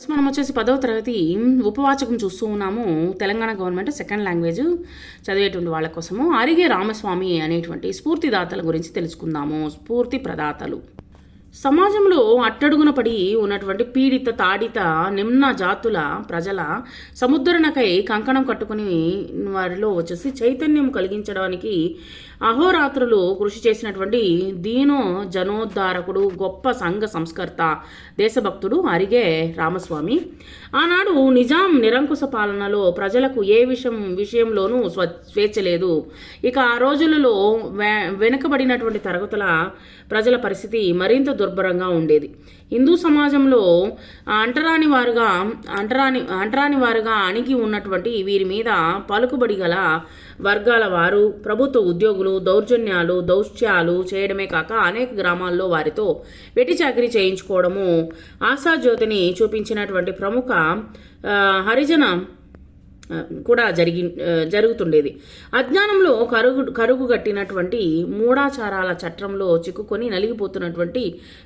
మనం వచ్చేసి 10వ తరగతి ఉపవాచకం చూస్తూ ఉన్నాము. తెలంగాణ గవర్నమెంట్ సెకండ్ లాంగ్వేజ్ చదివేటువంటి వాళ్ళ కోసము అరిగే రామస్వామి అనేటువంటి స్ఫూర్తిదాతల గురించి తెలుసుకుందాము. స్ఫూర్తి ప్రదాతలు సమాజంలో అట్టడుగున పడి ఉన్నటువంటి పీడిత తాడిత నిమ్న జాతుల ప్రజల సముద్ధరణకై కంకణం కట్టుకుని వారిలో వచ్చేసి చైతన్యం కలిగించడానికి అహోరాత్రులు కృషి చేసినటువంటి దీనో జనోద్ధారకుడు, గొప్ప సంఘ సంస్కర్త, దేశభక్తుడు అరిగే రామస్వామి. ఆనాడు నిజాం నిరంకుశ పాలనలో ప్రజలకు ఏ విషయంలోనూ స్వేచ్ఛ లేదు. ఇక ఆ రోజులలో వెనుకబడినటువంటి తరగతుల ప్రజల పరిస్థితి మరింత దుర్భరంగా ఉండేది. హిందూ సమాజంలో అంటరాని వారుగా అణిగి ఉన్నటువంటి వీరి మీద పలుకుబడి గల వర్గాల వారు ప్రభుత్వ ఉద్యోగులు దౌత్యాలు చేయడమే కాక అనేక గ్రామాల్లో వారితో వెట్టి చాకిరీ చేయించుకోవడము ఆశాజ్యోతిని చూపించినటువంటి ప్రముఖ హరిజన కూడా జరుగుతుండేది. అజ్ఞానంలో కరుగుగట్టినటువంటి మూఢాచారాల చట్రంలో చిక్కుకొని నలిగిపోతున్నటువంటి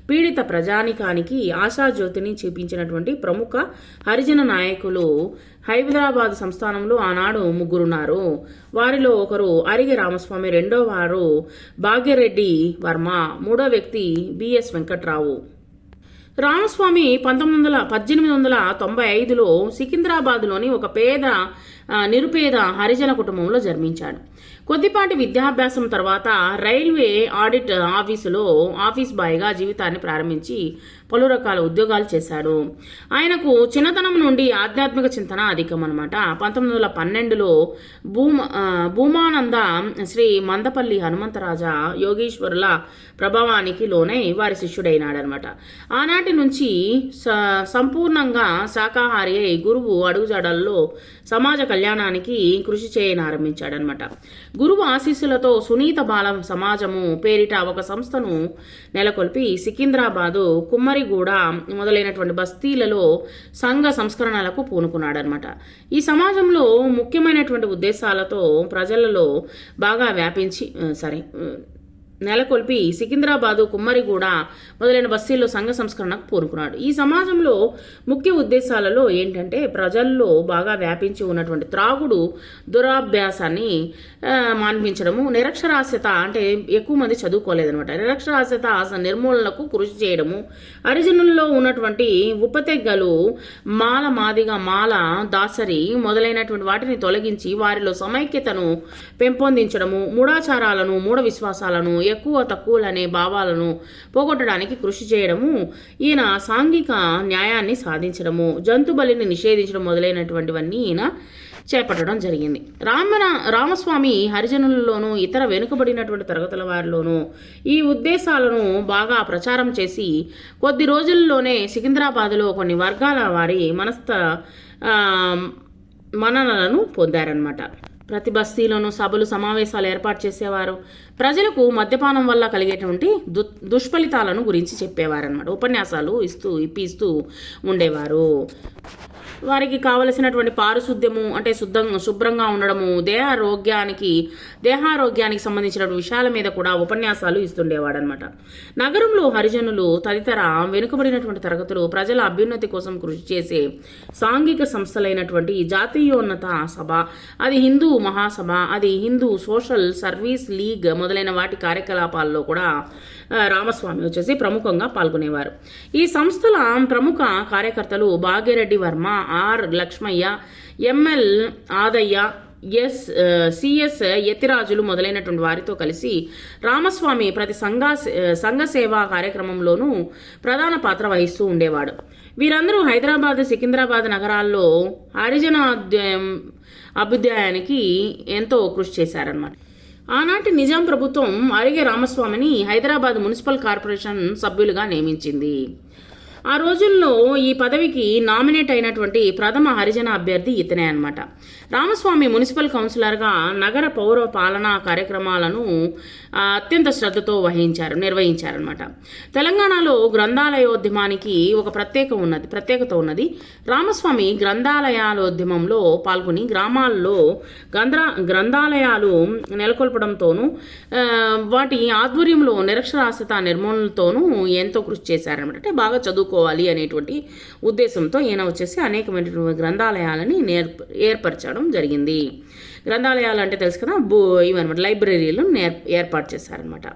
పీడిత ప్రజానికానికి ఆశాజ్యోతిని చూపించినటువంటి ప్రముఖ హరిజన నాయకులు హైదరాబాద్ సంస్థానంలో ఆనాడు ముగ్గురున్నారు. వారిలో ఒకరు అరిగే రామస్వామి, రెండో వారు భాగ్యరెడ్డి వర్మ, మూడో వ్యక్తి బిఎస్ వెంకట్రావు. రామస్వామి 1895లో సికింద్రాబాద్లోని ఒక నిరుపేద హరిజన కుటుంబంలో జన్మించాడు. కొద్దిపాటి విద్యాభ్యాసం తర్వాత రైల్వే ఆడిట్ ఆఫీస్ బాయ్గా జీవితాన్ని ప్రారంభించి పలు రకాల ఉద్యోగాలు చేశాడు. ఆయనకు చిన్నతనం నుండి ఆధ్యాత్మిక చింతన అధికం అనమాట. 1912లో భూమానంద శ్రీ మందపల్లి హనుమంతరాజా యోగీశ్వరుల ప్రభావానికి లోనై వారి శిష్యుడైనాడనమాట. ఆనాటి నుంచి సంపూర్ణంగా శాకాహారి అయి గురువు అడుగుజాడల్లో సమాజ కళ్యాణానికి కృషి చేయనారంభించాడనమాట. గురువు ఆశీస్సులతో సునీత బాల సమాజము పేరిట ఒక సంస్థను నెలకొల్పి సికింద్రాబాదు, కుమ్మరిగూడ మొదలైనటువంటి బస్తీలలో సంఘ సంస్కరణలకు పూనుకున్నాడనమాట. ఈ సమాజంలో ముఖ్యమైనటువంటి ఉద్దేశాలతో ప్రజలలో బాగా నెలకొల్పి సికింద్రాబాదు, కుమ్మరిగూడ మొదలైన బస్తీల్లో సంఘ సంస్కరణకు పూనుకున్నాడు. ఈ సమాజంలో ముఖ్య ఉద్దేశాలలో ఏంటంటే ప్రజల్లో బాగా వ్యాపించి ఉన్నటువంటి త్రాగుడు దురాభ్యాసాన్ని మాన్పించడము, నిరక్షరాస్యత అంటే ఎక్కువ మంది చదువుకోలేదనమాట, నిరక్షరాస్యత నిర్మూలనకు కృషి చేయడము, హరిజనుల్లో ఉన్నటువంటి ఉపతెగ్గలు మాల దాసరి మొదలైనటువంటి వాటిని తొలగించి వారిలో సమైక్యతను పెంపొందించడము, మూఢాచారాలను మూఢ విశ్వాసాలను ఎక్కువ తక్కువలనే భావాలను పోగొట్టడానికి కృషి చేయడము, ఈయన సాంఘిక న్యాయాన్ని సాధించడము, జంతు బలిని నిషేధించడం మొదలైనటువంటివన్నీ ఈయన చేపట్టడం జరిగింది. రామస్వామి హరిజనులలోనూ ఇతర వెనుకబడినటువంటి తరగతుల వారిలోనూ ఈ ఉద్దేశాలను బాగా ప్రచారం చేసి కొద్ది రోజుల్లోనే సికింద్రాబాద్లో కొన్ని వర్గాల వారి మన్ననలను పొందారనమాట. ప్రతి బస్తీలోనూ సభలు సమావేశాలు ఏర్పాటు చేసేవారు. ప్రజలకు మద్యపానం వల్ల కలిగేటువంటి దుష్ఫలితాలను గురించి చెప్పేవారనమాట. ఉపన్యాసాలు ఇప్పిస్తూ ఉండేవారు. వారికి కావలసినటువంటి పారిశుద్ధ్యము అంటే శుభ్రంగా ఉండడము, దేహారోగ్యానికి సంబంధించిన విషయాల మీద కూడా ఉపన్యాసాలు ఇస్తుండేవాడనమాట. నగరంలో హరిజనులు తదితర వెనుకబడినటువంటి తరగతులు ప్రజల అభ్యున్నతి కోసం కృషి చేసే సాంఘిక సంస్థలైనటువంటి జాతీయోన్నత సభ, అది హిందూ మహాసభ, అది హిందూ సోషల్ సర్వీస్ లీగ్ మొదలైన వాటి కార్యకలాపాల్లో కూడా రామస్వామి వచ్చేసి ప్రముఖంగా పాల్గొనేవారు. ఈ సంస్థల ప్రముఖ కార్యకర్తలు Bhagyareddy Varma, R Lakshmaiah, ML Adaiah, CS Yathirajulu మొదలైనటువంటి వారితో కలిసి రామస్వామి ప్రతి సంఘ సేవా కార్యక్రమంలోనూ ప్రధాన పాత్ర వహిస్తూ ఉండేవాడు. వీరందరూ హైదరాబాద్, సికింద్రాబాద్ నగరాల్లో హరిజన అభ్యుదయానికి ఎంతో కృషి చేశారన్నమాట. ఆనాటి నిజాం ప్రభుత్వం అరిగే రామస్వామిని హైదరాబాద్ మున్సిపల్ కార్పొరేషన్ సభ్యులుగా నియమించింది. ఆ రోజుల్లో ఈ పదవికి నామినేట్ అయినటువంటి ప్రథమ హరిజన అభ్యర్థి ఇతనే అనమాట. రామస్వామి మున్సిపల్ కౌన్సిలర్గా నగర పౌర పాలనా కార్యక్రమాలను అత్యంత శ్రద్ధతో నిర్వహించారనమాట. తెలంగాణలో గ్రంథాలయోద్యమానికి ఒక ప్రత్యేకత ఉన్నది. రామస్వామి గ్రంథాలయాలోద్యమంలో పాల్గొని గ్రామాల్లో గ్రంథాలయాలు నెలకొల్పడంతోనూ వాటి ఆధ్వర్యంలో నిరక్షరాస్యత నిర్మూలనతోనూ ఎంతో కృషి చేశారనమాట. అంటే బాగా చదువుకున్న చదువుకోవాలి అనేటువంటి ఉద్దేశంతో ఈయన వచ్చేసి అనేకమైనటువంటి గ్రంథాలయాలని ఏర్పరచడం జరిగింది. గ్రంథాలయాలు అంటే తెలుసు కదా, ఇవన్నమాట లైబ్రరీలు ఏర్పాటు చేశారనమాట.